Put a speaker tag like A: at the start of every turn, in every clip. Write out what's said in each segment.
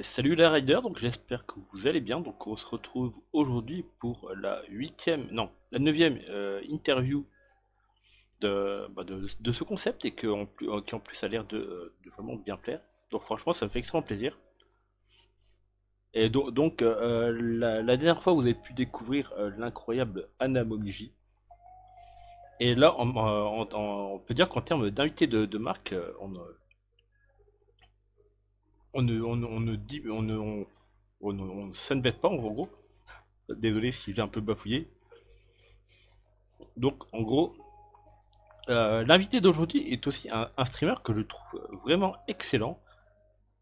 A: Salut les riders, donc j'espère que vous allez bien. Donc on se retrouve aujourd'hui pour la huitième, non, la neuvième interview de ce concept et qui en plus a l'air de vraiment bien plaire. Donc franchement ça me fait extrêmement plaisir. Et la dernière fois vous avez pu découvrir l'incroyable Anna Momiji. Et là on peut dire qu'en termes d'invité de marque, on ne dit, ça ne bête pas en gros. Désolé si j'ai un peu bafouillé. Donc, en gros, l'invité d'aujourd'hui est aussi un streamer que je trouve vraiment excellent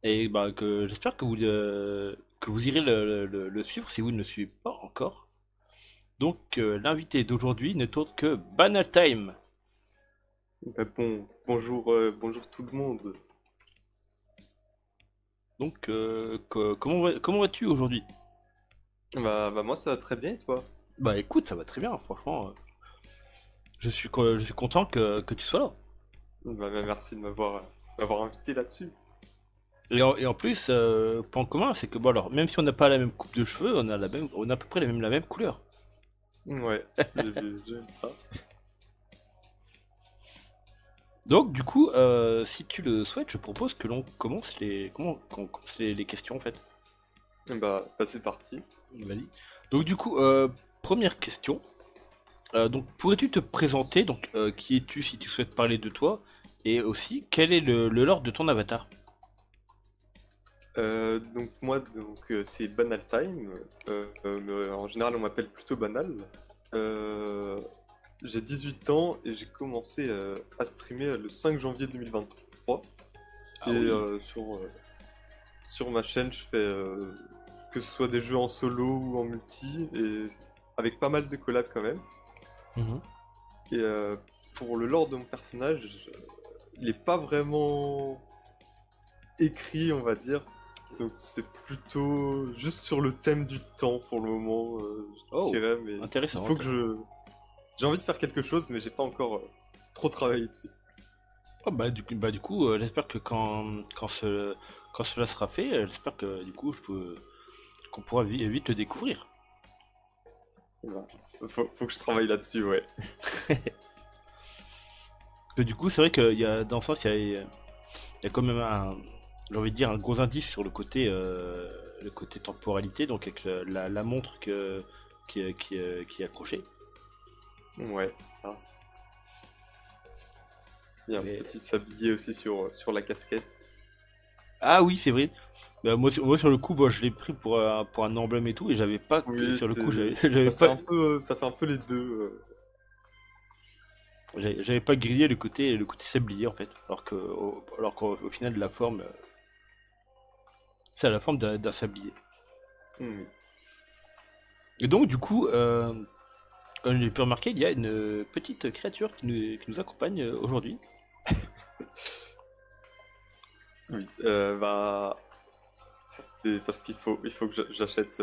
A: et bah, que j'espère que vous irez le suivre si vous ne le suivez pas encore. Donc, l'invité d'aujourd'hui n'est autre que Banal Time.
B: Bonjour, bonjour tout le monde.
A: Donc, comment vas-tu aujourd'hui?
B: Bah moi ça va très bien et toi?
A: Bah écoute, ça va très bien, franchement. Je suis content que tu sois là.
B: Merci de m'avoir invité là-dessus.
A: Et en plus, point commun, c'est que bon alors, même si on n'a pas la même coupe de cheveux, on a à peu près la même couleur.
B: Ouais, j'ai vu ça.
A: Donc du coup, si tu le souhaites, je propose que l'on commence qu'on commence les questions en fait.
B: Bah c'est parti.
A: Vas-y. Donc du coup, première question. Donc pourrais-tu te présenter? Donc qui es-tu si tu souhaites parler de toi? Et aussi, quel est le lore de ton avatar?
B: Donc moi c'est Banal Time. Mais en général on m'appelle plutôt Banal. Euh, j'ai 18 ans et j'ai commencé à streamer le 5 janvier 2023. Et
A: Ah oui.
B: sur ma chaîne je fais que ce soit des jeux en solo ou en multi et avec pas mal de collabs quand même.
A: Mhm.
B: Et pour le lore de mon personnage, il est pas vraiment écrit, on va dire. Donc c'est plutôt juste sur le thème du temps pour le moment, je
A: Oh,
B: dirais. Mais il
A: intéressant,
B: faut que
A: intéressant.
B: j'ai envie de faire quelque chose, mais j'ai pas encore trop travaillé dessus.
A: Oh, bah, du coup, j'espère que quand cela sera fait, j'espère que du coup qu'on pourra vite le découvrir.
B: Voilà. Faut que je travaille là-dessus, ouais.
A: Parce que du coup, c'est vrai qu'il y a dans le sens, il y a quand même j'ai envie de dire un gros indice sur le côté temporalité, donc avec la montre qui est accrochée.
B: Ouais, c'est ça. Il y a un
A: Mais-
B: petit sablier aussi sur la casquette.
A: Ah oui, c'est vrai. Bah, moi sur le coup, bah, je l'ai pris pour un emblème et tout, et j'avais pas
B: Oui,
A: sur le coup,
B: bah, c'est un peu, ça fait un peu les deux.
A: j'avais pas grillé le côté sablier en fait, alors qu'au final la forme, c'est à la forme d'un sablier.
B: Hmm.
A: Et donc du coup, comme j'ai pu remarquer, il y a une petite créature qui nous accompagne aujourd'hui.
B: Oui, c'est parce il faut que j'achète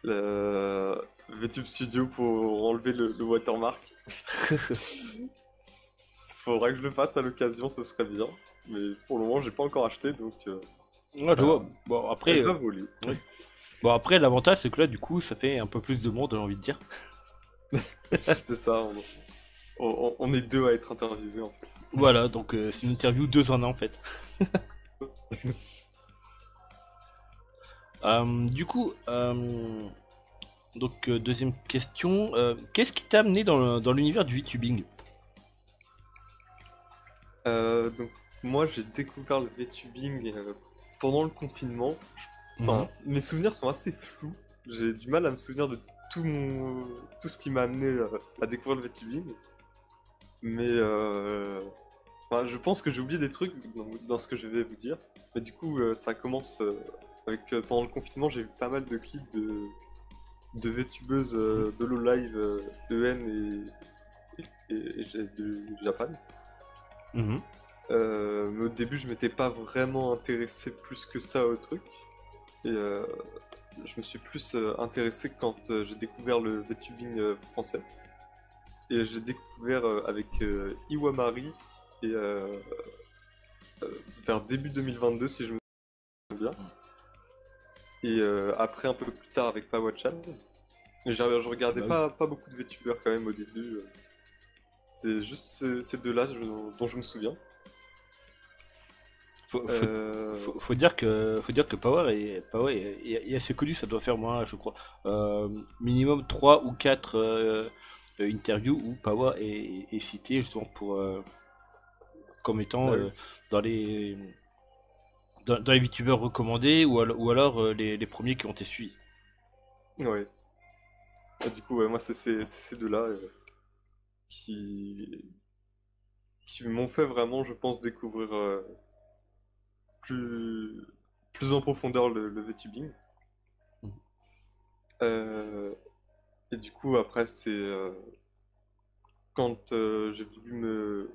B: le VTube Studio pour enlever le watermark. Faudra que je le fasse à l'occasion, ce serait bien. Mais pour le moment, j'ai pas encore acheté, donc
A: Moi je vois.
B: bah,
A: Bon après,
B: elle va voler.
A: oui. Bon après l'avantage c'est que là du coup ça fait un peu plus de monde, j'ai envie de dire.
B: C'est ça, on est deux à être interviewés en fait.
A: Voilà, donc c'est une interview 2 en 1 en fait. Du coup, deuxième question, qu'est-ce qui t'a amené dans l'univers du VTubing?
B: Donc moi, j'ai découvert le VTubing pendant le confinement.
A: Mhm.
B: Enfin, mes souvenirs sont assez flous. J'ai du mal à me souvenir de tout ce qui m'a amené à découvrir le VTubing. Mais enfin, je pense que j'ai oublié des trucs dans ce que je vais vous dire. Mais du coup, ça commence avec pendant le confinement, j'ai vu pas mal de clips de VTubeuses de low live EN et du Japan.
A: Mhm.
B: Mais au début, je m'étais pas vraiment intéressé plus que ça au truc. Et je me suis plus intéressé quand j'ai découvert le VTubing français. Et j'ai découvert avec Iwamari et vers début 2022, si je me bien. Et après, un peu plus tard, avec Power-chan. Je regardais
A: Bah oui.
B: pas beaucoup de VTubers quand même au début. C'est juste ces deux-là dont je me souviens.
A: Faut, faut,
B: Euh,
A: faut dire que Power est assez connu, ça doit faire moins, je crois, minimum 3 ou 4 interviews où Power est cité justement comme étant
B: Bah oui.
A: dans dans les VTubers recommandés ou alors les premiers qui ont été suivis.
B: Ouais. Du coup, ouais, moi, c'est ces deux-là qui, qui m'ont fait vraiment, je pense, découvrir plus, plus en profondeur le VTubing. Euh, et du coup, après, c'est quand j'ai voulu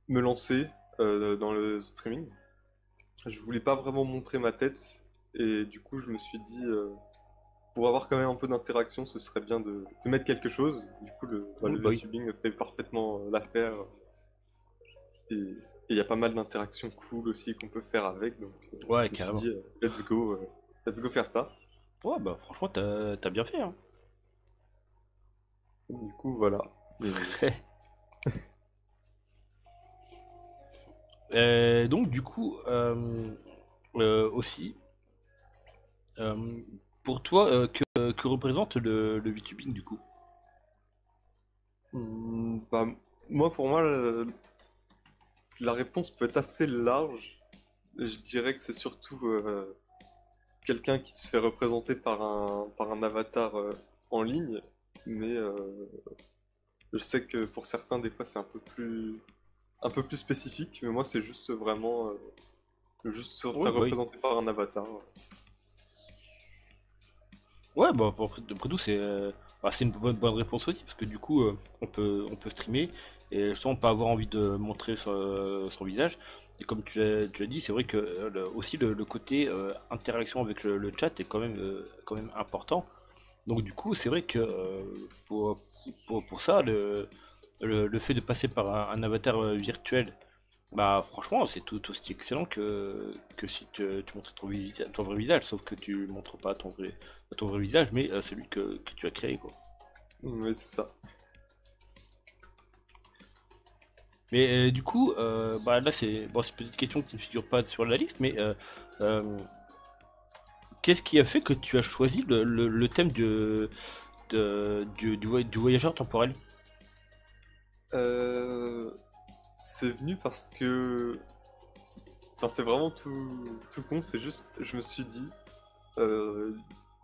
B: me lancer dans le streaming. Je voulais pas vraiment montrer ma tête. Et du coup, je me suis dit, pour avoir quand même un peu d'interaction, ce serait bien de mettre quelque chose. Du coup, le
A: Bah oui.
B: VTubing fait parfaitement l'affaire. Et il y a pas mal d'interactions cool aussi qu'on peut faire avec. Donc,
A: Ouais,
B: je me suis
A: carrément.
B: dit, let's go faire ça.
A: Ouais, bah franchement, t'as bien fait, hein.
B: Du coup, voilà. Et,
A: Donc, du coup, aussi, euh, pour toi, que représente le VTubing du coup?
B: bah, moi, pour moi, la réponse peut être assez large. Je dirais que c'est surtout quelqu'un qui se fait représenter par un avatar en ligne, mais je sais que pour certains, des fois, c'est un peu plus spécifique, mais moi, c'est juste vraiment juste se
A: Ouais,
B: faire
A: bah oui.
B: représenter par un avatar.
A: Ouais, bah après tout, c'est une bonne réponse aussi, parce que du coup, on peut streamer et sans pas avoir envie de montrer son visage. Et comme tu as dit, c'est vrai que aussi le côté interaction avec le chat est quand même important. Donc du coup, c'est vrai que pour ça, le fait de passer par un avatar virtuel, bah franchement, c'est tout aussi excellent que si tu montres ton vrai visage, sauf que tu montres pas ton vrai visage, mais celui que tu as créé, quoi.
B: Mais c'est ça.
A: Mais du coup, bah là c'est bon, c'est une petite question qui ne figure pas sur la liste, mais euh, qu'est-ce qui a fait que tu as choisi le thème du voyageur temporel?
B: Euh, c'est venu parce que... Enfin, c'est vraiment tout con, c'est juste, je me suis dit, euh,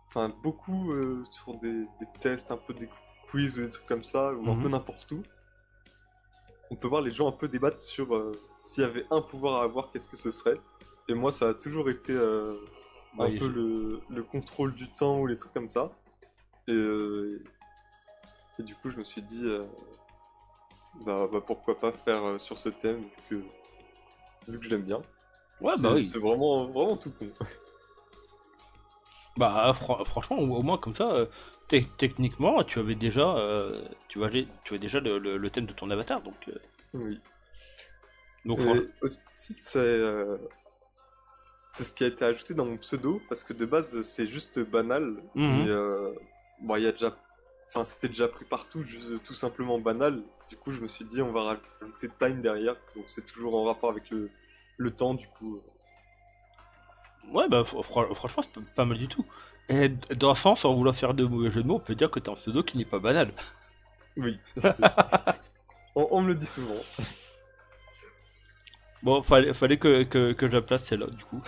B: enfin, beaucoup sur des tests, un peu des quiz ou des trucs comme ça, ou un peu
A: Mhm.
B: n'importe où, on peut voir les gens un peu débattre sur s'il y avait un pouvoir à avoir, qu'est-ce que ce serait. Et moi, ça a toujours été un peu
A: Voyager.
B: le contrôle du temps ou les trucs comme ça. Et, et du coup, je me suis dit, pourquoi pas faire sur ce thème, vu que je l'aime bien.
A: Ouais, bah oui.
B: C'est vraiment, vraiment tout con.
A: Bah franchement, au moins comme ça, techniquement, tu avais déjà le thème de ton avatar,
B: Oui.
A: donc franchement.
B: Et aussi, c'est ce qui a été ajouté dans mon pseudo, parce que de base, c'est juste banal, mais
A: Mhm.
B: bon, il y a déjà... Enfin, c'était déjà pris partout, juste tout simplement banal. Du coup, je me suis dit, on va rajouter time derrière, donc c'est toujours en rapport avec le temps, du coup.
A: Ouais, bah franchement, c'est pas mal du tout. Et dans un sens, sans vouloir faire de mauvais jeu de mots, on peut dire que t'as un pseudo qui n'est pas banal.
B: Oui, on me le dit souvent.
A: Bon, fallait que je la place celle-là, du coup.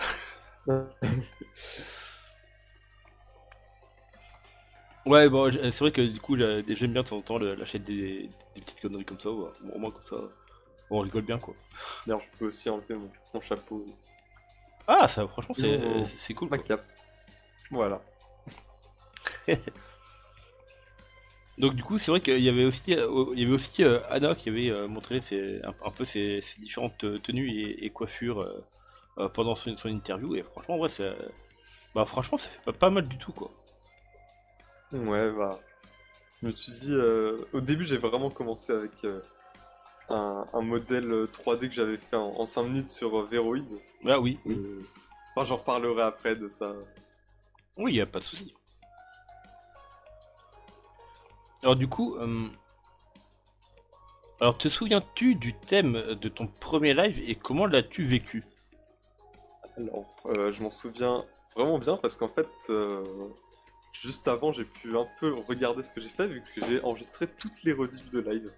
A: Ouais, bon, c'est vrai que du coup, j'aime bien de temps en temps lâcher des petites conneries comme ça, ouais. Bon, au moins comme ça, on rigole bien, quoi.
B: D'ailleurs, je peux aussi enlever mon chapeau
A: Ah, ça, franchement,
B: et
A: c'est cool,
B: ma
A: quoi.
B: cape. Voilà.
A: Donc du coup, c'est vrai qu'il y avait aussi Anna qui avait montré un peu ses différentes tenues et coiffures pendant son interview. Et franchement, ouais, bah, franchement, ça fait pas mal du tout, quoi.
B: Ouais, bah, je me suis dit, au début, j'ai vraiment commencé avec un modèle 3D que j'avais fait en 5 minutes sur Veroid.
A: Ah oui, oui.
B: Euh, Enfin, j'en reparlerai après de ça.
A: Oui, y a pas de souci. Alors du coup, alors te souviens-tu du thème de ton premier live et comment l'as-tu vécu?
B: Alors, je m'en souviens vraiment bien parce qu'en fait, juste avant, j'ai pu un peu regarder ce que j'ai fait vu que j'ai enregistré toutes les rediffs de live.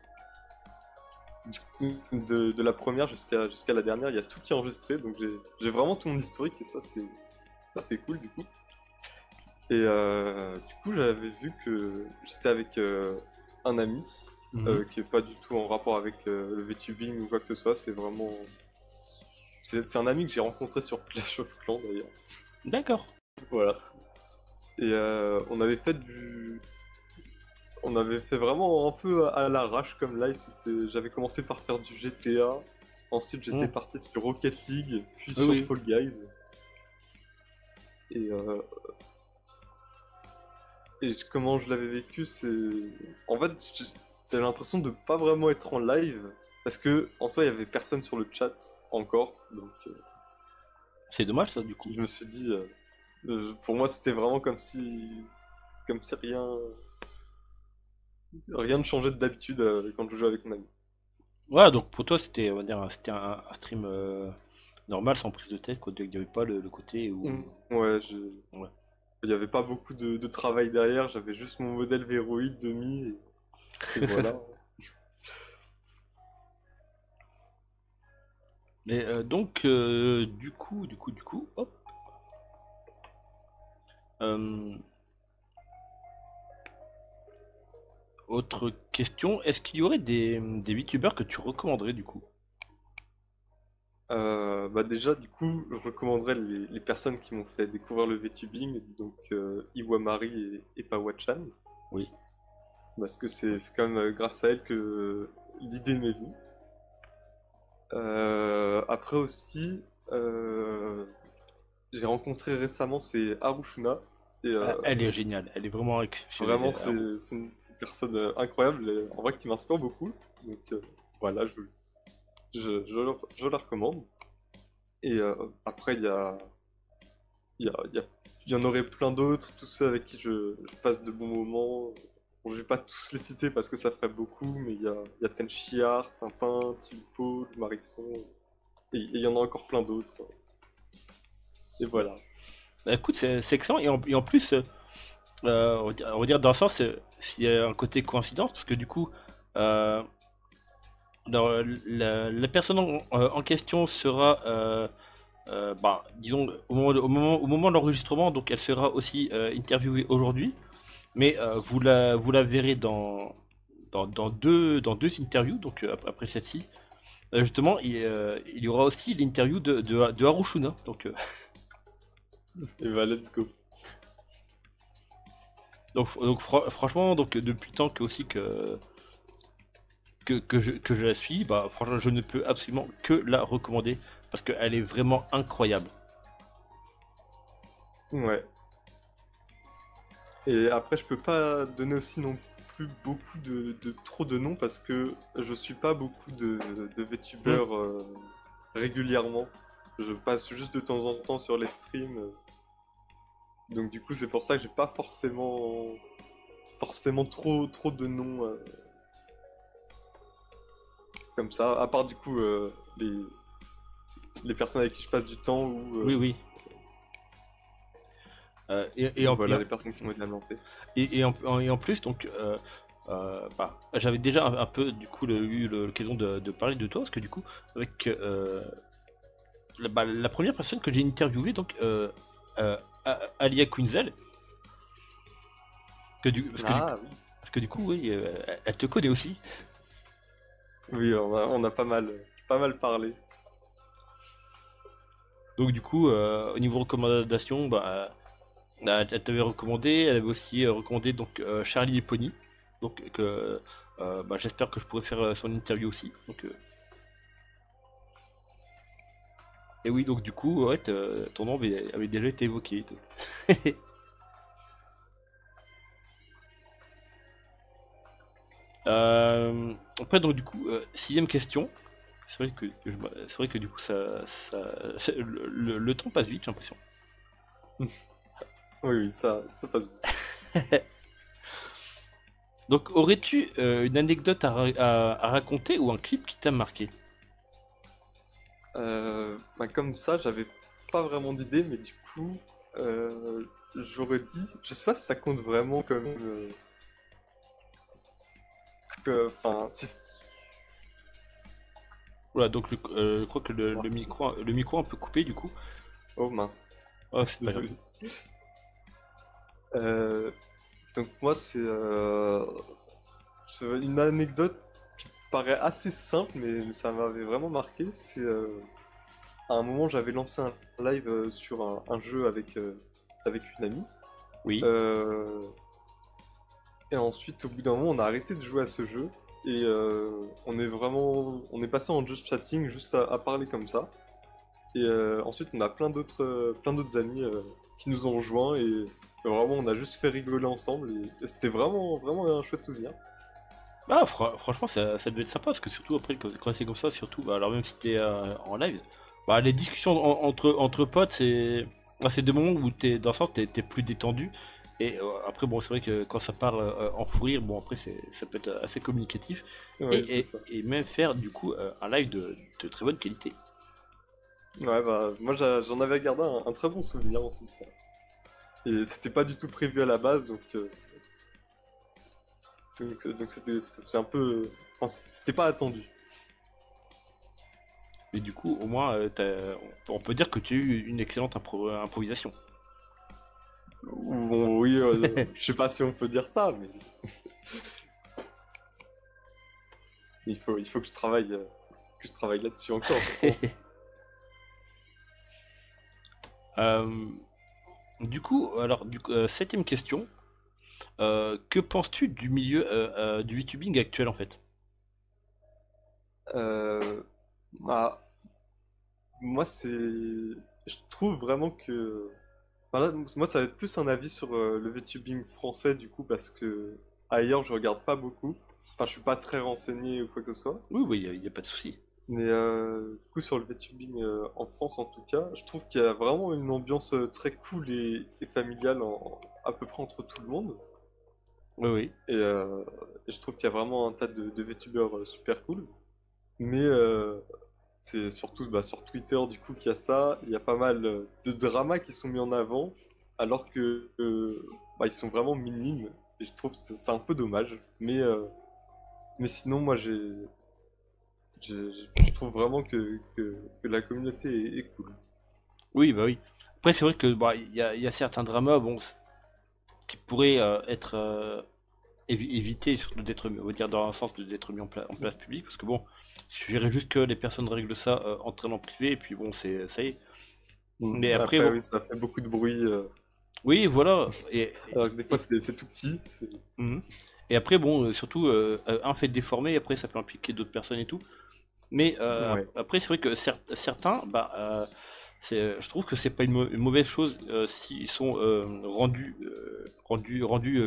B: Du coup, de la première jusqu'à la dernière, il y a tout qui est enregistré, donc j'ai vraiment tout mon historique et ça c'est cool du coup. Et du coup, j'avais vu que j'étais avec un ami
A: Mhm.
B: qui est pas du tout en rapport avec le VTubing ou quoi que ce soit, c'est vraiment. C'est un ami que j'ai rencontré sur Clash of Clans d'ailleurs.
A: D'accord.
B: Voilà. Et on avait fait vraiment un peu à l'arrache comme live. J'avais commencé par faire du GTA. Ensuite, j'étais
A: Mhm.
B: parti sur Rocket League, puis
A: Oui,
B: sur
A: oui.
B: Fall Guys. Et, comment je l'avais vécu, c'est. En fait, j'avais l'impression de pas vraiment être en live. Parce que, en soi, il y avait personne sur le chat encore. Donc,
A: C'est dommage ça du coup.
B: je me suis dit. Pour moi, c'était vraiment comme si rien ne changeait d'habitude quand je jouais avec mon ami.
A: Ouais, donc pour toi c'était, on va dire, c'était un stream normal sans prise de tête, quoi. Il n'y avait pas le côté où.
B: Ouais,
A: Ouais.
B: il n'y avait pas beaucoup de travail derrière, j'avais juste mon modèle Véroïde demi et voilà.
A: Mais donc du coup, hop. euh, Autre question, est-ce qu'il y aurait des VTubers que tu recommanderais du coup?
B: Bah déjà, du coup, je recommanderais les personnes qui m'ont fait découvrir le VTubing, donc Iwamari et Pawachan,
A: Oui.
B: parce que c'est quand même grâce à elle que l'idée m'est venue. Après aussi, euh, j'ai rencontré récemment, c'est Harushuna, et
A: Ah, elle est géniale, elle est vraiment exceptionnelle.
B: vraiment c'est une personne incroyable, et en vrai qui m'inspire beaucoup. Donc voilà, je la recommande. Et après, il y en aurait plein d'autres, tous ceux avec qui je passe de bons moments. Bon, je vais pas tous les citer parce que ça ferait beaucoup, mais il y a Tenchiar, Pimpin, Tilpo, Marisson, et il y en a encore plein d'autres. Et voilà.
A: Bah, écoute, c'est excellent, et en plus, on va dire dans le sens, il y a un côté coïncidence, parce que du coup, euh, la personne en question sera, bah, disons, au moment de l'enregistrement, donc elle sera aussi interviewée aujourd'hui, mais vous la verrez dans deux interviews, donc après celle-ci. Justement, il y aura aussi l'interview de Harushuna.
B: Et bah, let's go.
A: Donc, franchement, donc depuis le temps que aussi que je la suis, bah franchement, je ne peux absolument que la recommander parce qu'elle est vraiment incroyable.
B: Ouais. Et après, je peux pas donner aussi non plus beaucoup trop de noms parce que je suis pas beaucoup de
A: Hmm.
B: VTubers régulièrement. Je passe juste de temps en temps sur les streams. Donc du coup, c'est pour ça que j'ai pas forcément trop de noms comme ça. À part du coup les personnes avec qui je passe du temps
A: Oui, oui. Et, et,
B: ou
A: en, et,
B: voilà
A: en,
B: les personnes qui m'ont été lancées.
A: et en plus, donc, bah, j'avais déjà un peu du coup eu l'occasion de parler de toi parce que du coup, avec la première personne que j'ai interviewée, donc euh, Alia Quinzel, que du, parce que du,
B: Ah oui.
A: parce que du coup, oui, elle te connaît aussi.
B: Oui, on a pas mal parlé.
A: Donc du coup, au niveau recommandation, bah, elle t'avait recommandé, elle avait aussi recommandé donc Charlie et Pony. Donc bah, j'espère que je pourrai faire son interview aussi. Et oui, donc du coup, ouais, ton nom avait déjà été évoqué. Après, donc du coup, sixième question. c'est vrai que du coup, le temps passe vite, j'ai l'impression.
B: Oui, oui, ça passe bien.
A: Donc, aurais-tu une anecdote à raconter ou un clip qui t'a marqué?
B: Bah, comme ça, j'avais pas vraiment d'idée, mais du coup, j'aurais dit, je sais pas si ça compte vraiment comme, enfin, si,
A: Voilà, donc je crois que le micro est un peu coupé du coup.
B: oh mince,
A: Oh, c'est pas grave.
B: désolé. Euh, donc moi, c'est une anecdote qui paraît assez simple, mais ça m'avait vraiment marqué. C'est à un moment, j'avais lancé un live sur un jeu avec une amie.
A: Oui.
B: Euh, Et ensuite, au bout d'un moment, on a arrêté de jouer à ce jeu. Et on est passé en just chatting, juste à parler comme ça. Et ensuite, on a plein d'autres amis qui nous ont rejoints. Et vraiment, on a juste fait rigoler ensemble. Et c'était vraiment, vraiment un chouette souvenir.
A: Ah, franchement, ça devait être sympa parce que surtout après, quand c'est comme ça, surtout, bah, alors même si t'es en live, bah, les discussions entre potes, c'est des moments où t'es, dans le sens, t'es plus détendu. Et après, bon, c'est vrai que quand ça part en fou rire, bon, après, ça peut être assez communicatif.
B: Ouais,
A: Et,
B: c'est
A: et,
B: ça.
A: et même faire, du coup, un live de très bonne qualité.
B: Ouais, bah, moi, j'en avais gardé un très bon souvenir, en tout cas. Et c'était pas du tout prévu à la base, donc c'est un peu. Enfin, c'était pas attendu.
A: Et du coup, au moins, on peut dire que tu as eu une excellente improvisation.
B: Oui, je sais pas si on peut dire ça, mais il faut que je travaille là-dessus encore, je pense.
A: Euh, du coup, alors, septième question. Que penses-tu du milieu du VTubing actuel en fait?
B: Euh, bah, moi, je trouve vraiment que. Enfin, là, moi, ça va être plus un avis sur le VTubing français, du coup, parce que ailleurs, je regarde pas beaucoup. Enfin, je suis pas très renseigné ou quoi que ce soit.
A: Oui, oui, y a pas de souci.
B: Mais du coup, sur le VTubing en France, en tout cas, je trouve qu'il y a vraiment une ambiance très cool et familiale à peu près entre tout le monde.
A: Oui, oui.
B: Et je trouve qu'il y a vraiment un tas de VTubers super cool. Mais c'est surtout bah, sur Twitter du coup qu'il y a ça. Il y a pas mal de dramas qui sont mis en avant, alors que bah, ils sont vraiment minimes. Et je trouve que c'est un peu dommage. Mais sinon, moi je trouve vraiment que la communauté est cool.
A: Oui, bah oui. Après, c'est vrai que bah, y a certains dramas bon, qui pourraient être évités, surtout d'être, on va dire, dans un sens d'être mis en place publique, parce que bon, il suffirait juste que les personnes règlent ça en train en privé, et puis bon, ça y est. Mais après,
B: Après,
A: bon,
B: oui, ça fait beaucoup de bruit.
A: oui, voilà.
B: Alors que des fois, c'est tout petit.
A: Mhm. Et après, bon, surtout, un fait déformé, après, ça peut impliquer d'autres personnes et tout. Mais
B: Ouais.
A: après, c'est vrai que certains, bah, je trouve que c'est pas une mauvaise chose s'ils sont rendus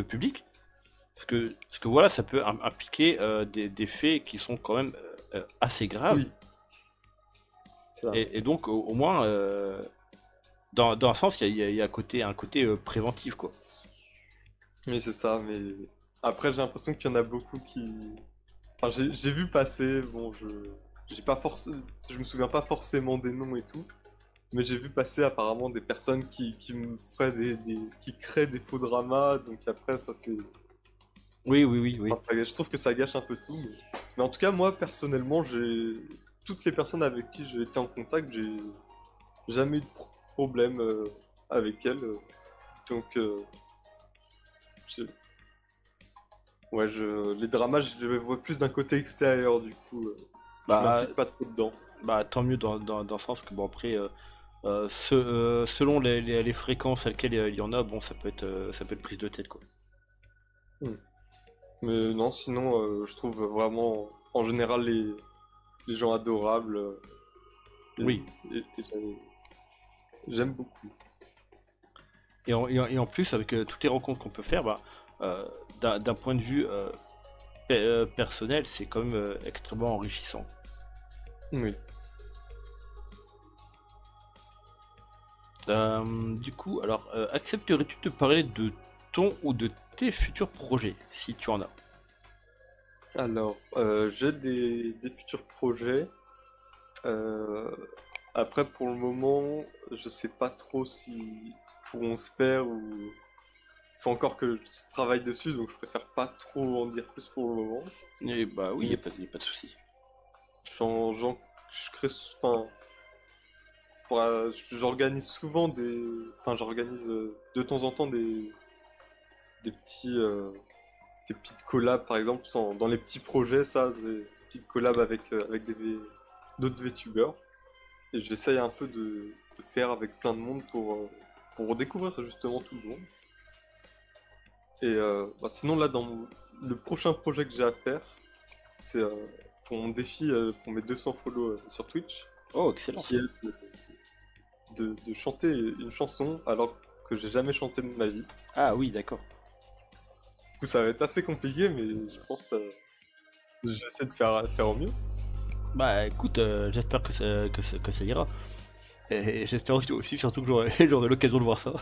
A: publics. Parce que voilà, ça peut impliquer des faits qui sont quand même assez graves.
B: Oui, ça.
A: Et donc, au moins, dans un sens, il y a un côté préventif, quoi.
B: Oui, c'est ça. Mais après, j'ai l'impression qu'il y en a beaucoup qui. Enfin, j'ai vu passer. Bon, j'ai pas je me souviens pas forcément des noms et tout. Mais j'ai vu passer apparemment des personnes qui me feraient qui créent des faux dramas. Donc après, ça c'est.
A: Oui, oui, oui, oui.
B: Enfin, je trouve que ça gâche un peu tout. Mais en tout cas, moi personnellement, toutes les personnes avec qui j'ai été en contact, j'ai jamais eu de problème avec elles. Donc, je- ouais, les dramas, je les vois plus d'un côté extérieur, du coup, je
A: Bah,
B: m'implique pas trop dedans.
A: bah tant mieux dans le sens que, bon, après, selon les fréquences à lesquelles il y en a, bon, ça peut être prise de tête, quoi.
B: Hmm. Mais non, sinon, je trouve vraiment, en général, les gens adorables.
A: Oui.
B: Et j'aime beaucoup.
A: Et en plus, avec toutes les rencontres qu'on peut faire, bah, euh, d'un point de vue personnel, c'est quand même extrêmement enrichissant.
B: Oui.
A: Du coup, alors, accepterais-tu de parler de ton ou de tes futurs projets, si tu en as?
B: Alors, j'ai des futurs projets. Euh, Après, pour le moment, je sais pas trop si pourront se faire ou... Faut encore que je travaille dessus, donc je préfère pas trop en dire plus pour le moment.
A: Eh bah oui,
B: Mais
A: y a pas de souci.
B: j'en- je crée... Enfin, j'organise souvent des... Enfin, j'organise de temps en temps des petits... des petites collabs, par exemple, dans les petits projets, ça, c'est des petites collabs avec d'autres VTubers. Et j'essaye un peu de faire avec plein de monde pour redécouvrir justement tout le monde. Et sinon, là, le prochain projet que j'ai à faire, c'est pour mon défi, pour mes 200 follow sur Twitch,
A: Oh, excellent
B: qui
A: ça.
B: est de chanter une chanson alors que j'ai jamais chanté de ma vie.
A: Ah oui, d'accord.
B: Du coup, ça va être assez compliqué, mais je pense j'essaie de faire au mieux.
A: Bah écoute, j'espère que ça ira. Et j'espère aussi surtout que j'aurai l'occasion de voir ça.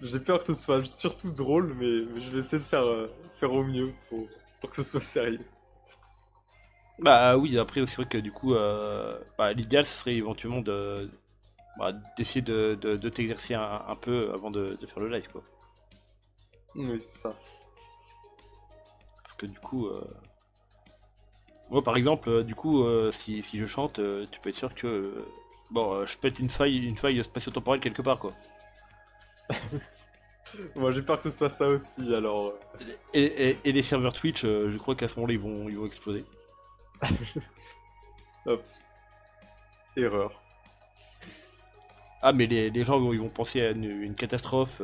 B: J'ai peur que ce soit surtout drôle, mais je vais essayer de faire au mieux pour que ce soit sérieux.
A: Bah oui, après c'est vrai que du coup, bah, l'idéal ce serait éventuellement d'essayer de t'exercer un peu avant de faire le live quoi.
B: Oui, c'est ça.
A: Parce que du coup, moi par exemple, du coup, si je chante, tu peux être sûr que bon, je pète une faille spatio-temporelle quelque part quoi.
B: Moi, j'ai peur que ce soit ça aussi, alors...
A: Et les serveurs Twitch, je crois qu'à ce moment-là ils vont exploser.
B: Hop, erreur.
A: Ah mais les gens ils vont penser à une catastrophe,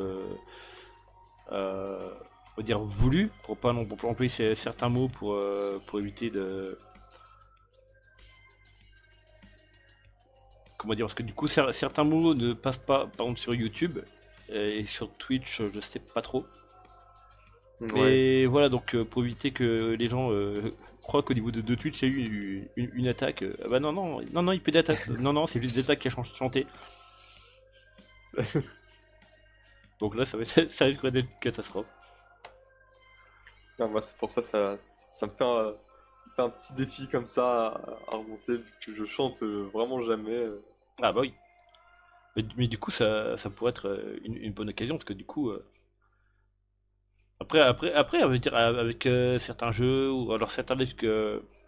A: on va dire voulue, pour pas non pour employer certains mots pour éviter de comment dire parce que du coup certains mots ne passent pas par exemple sur YouTube et sur Twitch je sais pas trop.
B: Ouais.
A: Mais voilà donc pour éviter que les gens croient qu'au niveau de Twitch il y a eu une attaque. Ah bah non il peut d'attaque. Non c'est juste d'attaque qui a chanté. Donc là ça va être, ça risque d'être une catastrophe.
B: Non, moi, c'est pour ça, ça me fait un petit défi comme ça à remonter, vu que je chante vraiment jamais.
A: Ah bah oui. Mais du coup ça pourrait être une bonne occasion parce que du coup après, on veut dire, avec certains jeux ou alors certains lives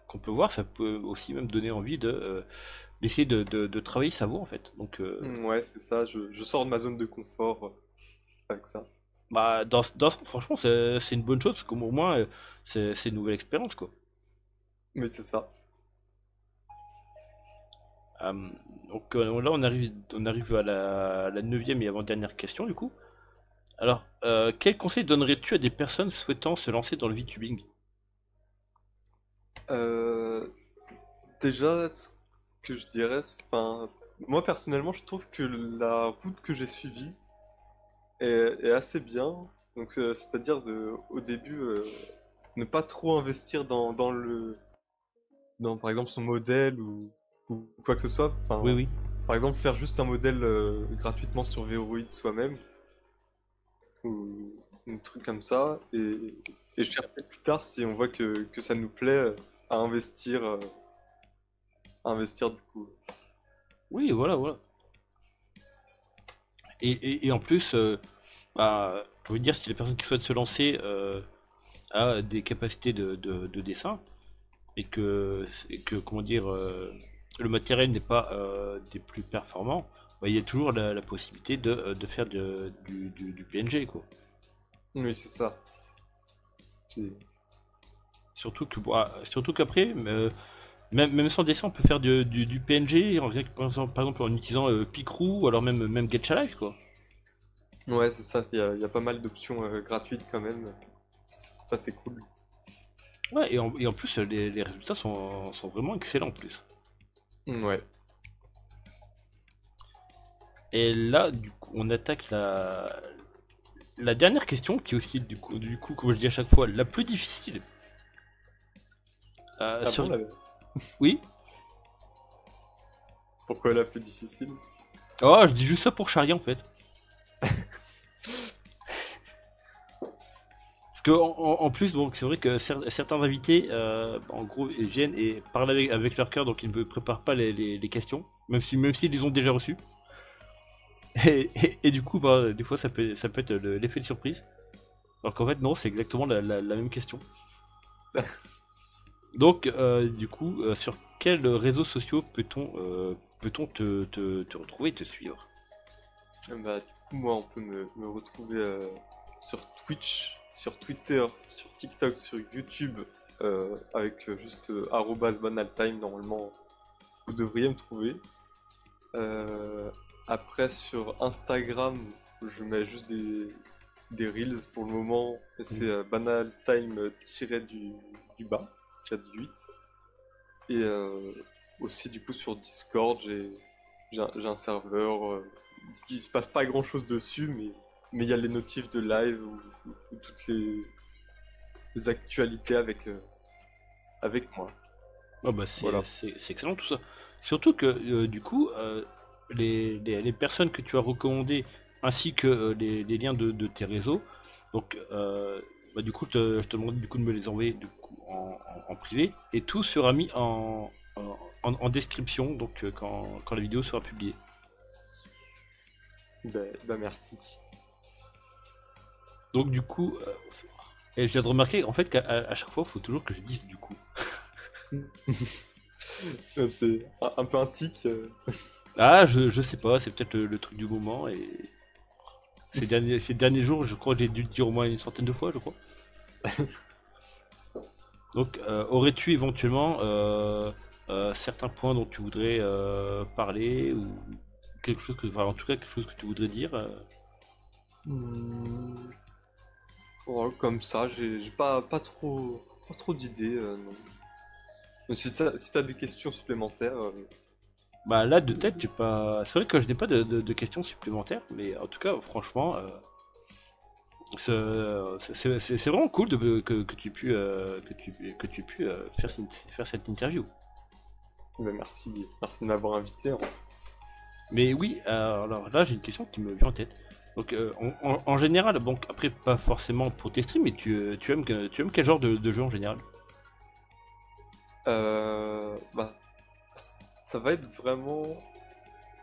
A: qu'on peut voir, ça peut aussi même donner envie d'essayer de travailler sa voix en fait. Donc,
B: Ouais, c'est ça, je sors de ma zone de confort avec ça.
A: bah, franchement, c'est une bonne chose parce qu'au moins, c'est une nouvelle expérience quoi.
B: Mais c'est ça.
A: Euh, donc là, on arrive à la neuvième et avant-dernière question du coup. Alors, quel conseil donnerais-tu à des personnes souhaitant se lancer dans le VTubing?
B: Euh, Déjà, ce que je dirais, enfin, moi personnellement, je trouve que la route que j'ai suivie est assez bien. Donc, c'est-à-dire au début, ne pas trop investir dans, par exemple, son modèle ou quoi que ce soit.
A: Oui,
B: Enfin,
A: oui.
B: par exemple, faire juste un modèle gratuitement sur Veroid soi-même ou un truc comme ça. Et chercher plus tard si on voit que ça nous plaît à investir du coup.
A: Oui, voilà. Et en plus, bah, je veux dire, si les personnes qui souhaitent se lancer a des capacités de dessin et que comment dire, le matériel n'est pas des plus performants, bah, il y a toujours la possibilité de faire du PNG quoi.
B: Oui, c'est ça. C'est-
A: Surtout qu'après, même sans dessin, on peut faire du PNG, par exemple en utilisant Picroo ou alors même Getcha Live quoi.
B: Ouais, c'est ça, il y a pas mal d'options gratuites quand même. Ça, c'est cool.
A: Ouais, et en plus, les résultats sont vraiment excellents en plus.
B: Ouais.
A: Et là, du coup, on attaque la dernière question, qui est aussi, du coup, comme je dis à chaque fois, la plus difficile.
B: Ah bon,
A: Sur...
B: là?
A: Oui.
B: Pourquoi la plus difficile?
A: Oh, je dis juste ça pour charrier en fait. Parce que en plus, donc c'est vrai que certains invités, en gros, ils viennent et parlent avec leur cœur, donc ils ne préparent pas les questions, même s'ils les ont déjà reçues. Et du coup, bah, des fois, ça peut être l'effet de surprise. Alors qu'en fait, non, c'est exactement la même question. Donc, du coup, sur quels réseaux sociaux peut-on te retrouver et te suivre?
B: Bah, du coup, moi, on peut me retrouver sur Twitch, sur Twitter, sur TikTok, sur YouTube, avec juste @banaltime. Normalement, vous devriez me trouver. Euh, Après, sur Instagram, je mets juste des reels pour le moment. Et c'est banaltime du bas, tiré du 8. Et aussi, du coup, sur Discord, j'ai un serveur qui se passe pas grand chose dessus, mais il y a les notifs de live ou toutes les actualités avec moi.
A: Ah bah c'est
B: Voilà.
A: c'est- c'est excellent tout ça. Surtout que du coup, les personnes que tu as recommandées ainsi que les liens de tes réseaux, donc bah, du coup je te demande du coup de me les envoyer du coup, en privé et tout sera mis en description donc quand la vidéo sera publiée.
B: Bah, merci.
A: Donc du coup, et je viens de remarquer en fait qu'à chaque fois il faut toujours que je dise du coup.
B: C'est un peu un tic.
A: Ah je sais pas, c'est peut-être le truc du moment et ces derniers jours, je crois que j'ai dû le dire au moins une centaine de fois, je crois. Donc, aurais-tu éventuellement certains points dont tu voudrais parler ou quelque chose enfin, en tout cas quelque chose que tu voudrais dire
B: Hmm. Oh, comme ça, j'ai pas trop d'idées, non. Mais si t'as des questions supplémentaires,
A: Bah là, de tête, j'ai pas. C'est vrai que je n'ai pas de questions supplémentaires, mais en tout cas, franchement, c'est vraiment cool que tu aies pu, que tu aies pu faire cette interview.
B: bah, merci de m'avoir invité, hein.
A: Mais oui, alors là j'ai une question qui me vient en tête. Donc en général, bon après pas forcément pour tes streams, mais tu aimes quel genre de jeu en général?
B: Bah, ça va être vraiment.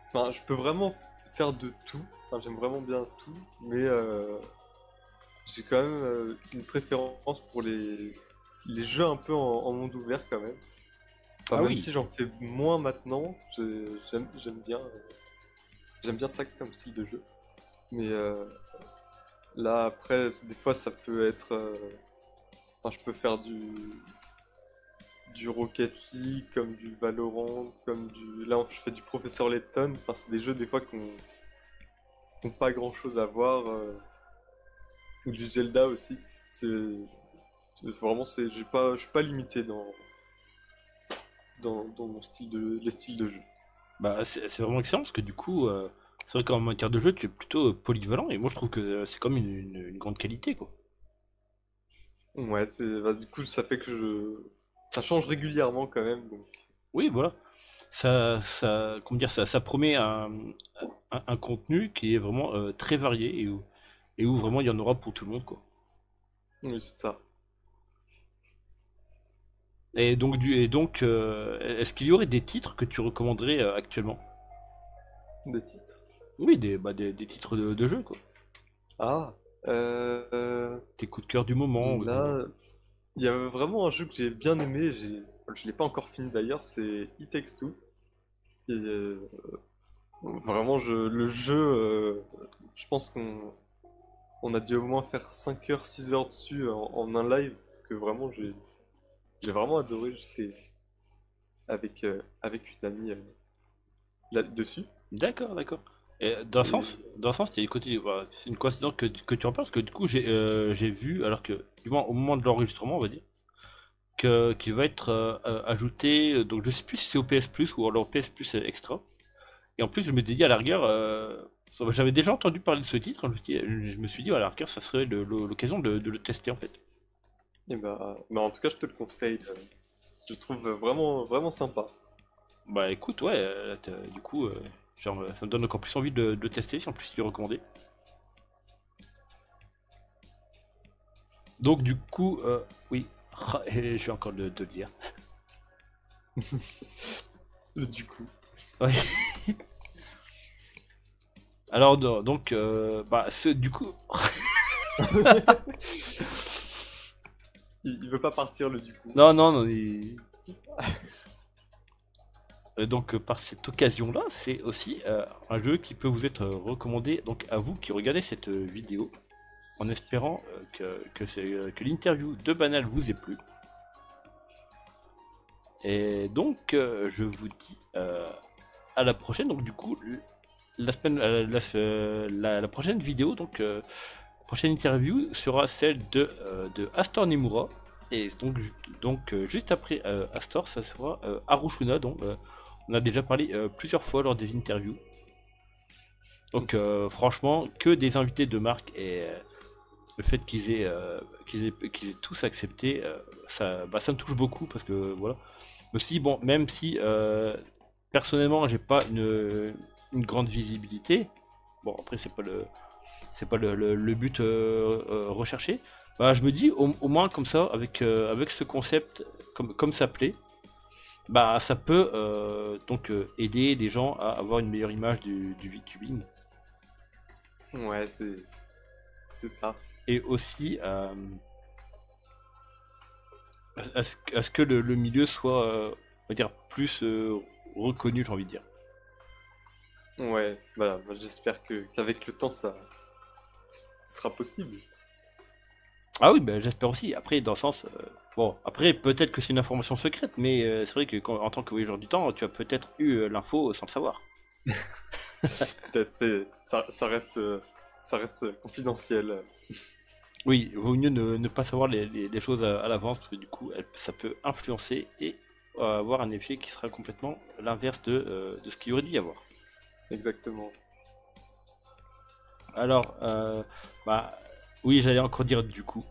B: Enfin, je peux vraiment faire de tout. Enfin, j'aime vraiment bien tout, mais j'ai quand même une préférence pour les jeux un peu en monde ouvert quand même. Enfin,
A: Ah
B: même
A: oui.
B: si j'en fais moins maintenant, j'aime bien ça comme style de jeu. Mais là, après, des fois, ça peut être. Enfin, je peux faire du Rocket League, comme du Valorant, comme du. Là, je fais du Professeur Layton. Enfin, c'est des jeux des fois qui n'ont pas grand-chose à voir. Ou du Zelda aussi. C'est vraiment, je suis pas limité dans mon les styles de jeu.
A: Bah c'est vraiment excellent parce que du coup, c'est vrai qu'en matière de jeu, tu es plutôt polyvalent et moi je trouve que c'est comme une grande qualité quoi.
B: Ouais, bah, du coup, ça fait que ça change régulièrement quand même, donc.
A: Oui, voilà. Comment dire, ça promet un contenu qui est vraiment très varié et où vraiment il y en aura pour tout le monde quoi.
B: Oui, c'est ça.
A: Est-ce qu'il y aurait des titres que tu recommanderais actuellement?
B: Des titres.
A: Oui, des titres de jeu, quoi.
B: Ah,
A: Tes coups de cœur du moment.
B: là, il y a vraiment un jeu que j'ai bien aimé. Je l'ai pas encore fini d'ailleurs. C'est It Takes Two. Et, vraiment, le jeu, je pense qu'on a dû au moins faire 5 heures, 6 heures dessus en un live. Parce que vraiment, j'ai vraiment adoré. J'étais avec une amie là-dessus.
A: D'accord, d'accord. Et dans un
B: Et
A: sens, voilà, c'est une coïncidence que tu en parles, parce que du coup, j'ai vu, alors que, du moins, au moment de l'enregistrement, on va dire, qu'il va être ajouté, donc je sais plus si c'est au PS Plus ou alors au PS Plus Extra. Et en plus, je m'étais dit, à la rigueur, j'avais déjà entendu parler de ce titre, je me suis dit, à la rigueur, ça serait l'occasion de le tester, en fait.
B: bah, en tout cas, je te le conseille. Je trouve vraiment, vraiment sympa.
A: Bah écoute, ouais, du coup, genre, ça me donne encore plus envie de le tester, si en plus il est recommandé. Donc du coup, oui, et je vais encore de le dire.
B: Du coup,
A: Ouais. Alors donc, bah, du coup,
B: il veut pas partir le du coup.
A: non, non, non, donc par cette occasion-là, c'est aussi un jeu qui peut vous être recommandé donc à vous qui regardez cette vidéo, en espérant que l'interview de Banal vous ait plu. Et donc, je vous dis à la prochaine. Donc du coup, la semaine, la prochaine vidéo, donc prochaine interview sera celle de Astor Nemura. Et donc juste après Astor, ça sera Harushuna. Donc on a déjà parlé plusieurs fois lors des interviews. Donc franchement, que des invités de marque et le fait qu'ils aient tous accepté, ça me touche beaucoup parce que voilà. Mais aussi, bon, même si personnellement j'ai pas une grande visibilité, bon après c'est pas le but recherché, bah, je me dis au moins comme ça avec ce concept comme ça plaît, bah ça peut donc aider les gens à avoir une meilleure image du VTubing
B: Ouais, c'est ça.
A: et aussi à ce que le milieu soit on va dire plus reconnu, j'ai envie de dire.
B: Ouais, voilà, moi, j'espère qu'avec le temps ça sera possible.
A: Ah oui, bah, j'espère aussi. Après, dans le sens, bon, après peut-être que c'est une information secrète, mais c'est vrai que en tant que voyageur du temps, tu as peut-être eu l'info sans le savoir.
B: Ça reste confidentiel.
A: Oui, vaut mieux ne pas savoir les choses à l'avance, parce que du coup, ça peut influencer et avoir un effet qui sera complètement l'inverse de ce qu'il aurait dû y avoir.
B: Exactement.
A: Alors, bah, oui, j'allais encore dire du coup.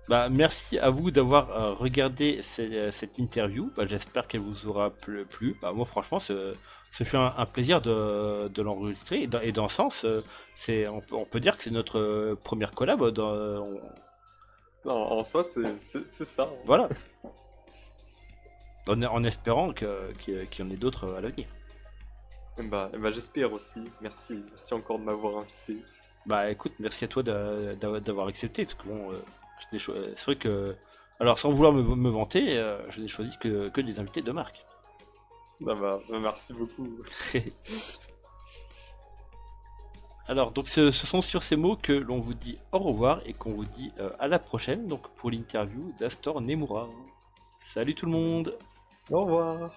A: Bah, merci à vous d'avoir regardé cette interview. Bah, j'espère qu'elle vous aura plu. Bah, moi, franchement, ce fut un plaisir de l'enregistrer. Et dans le sens, on peut dire que c'est notre première collab.
B: En soi, c'est ça.
A: Voilà. En espérant qu'il y en ait d'autres à l'avenir.
B: Bah, j'espère aussi. Merci encore de m'avoir invité.
A: Bah, écoute, merci à toi d'avoir accepté. Parce que bon, c'est vrai que. Alors, sans vouloir me vanter, je n'ai choisi que des invités de marque.
B: Merci beaucoup.
A: Alors, donc ce sont sur ces mots que l'on vous dit au revoir et qu'on vous dit à la prochaine donc pour l'interview d'Astor Nemura. Salut tout le monde!
B: Au revoir.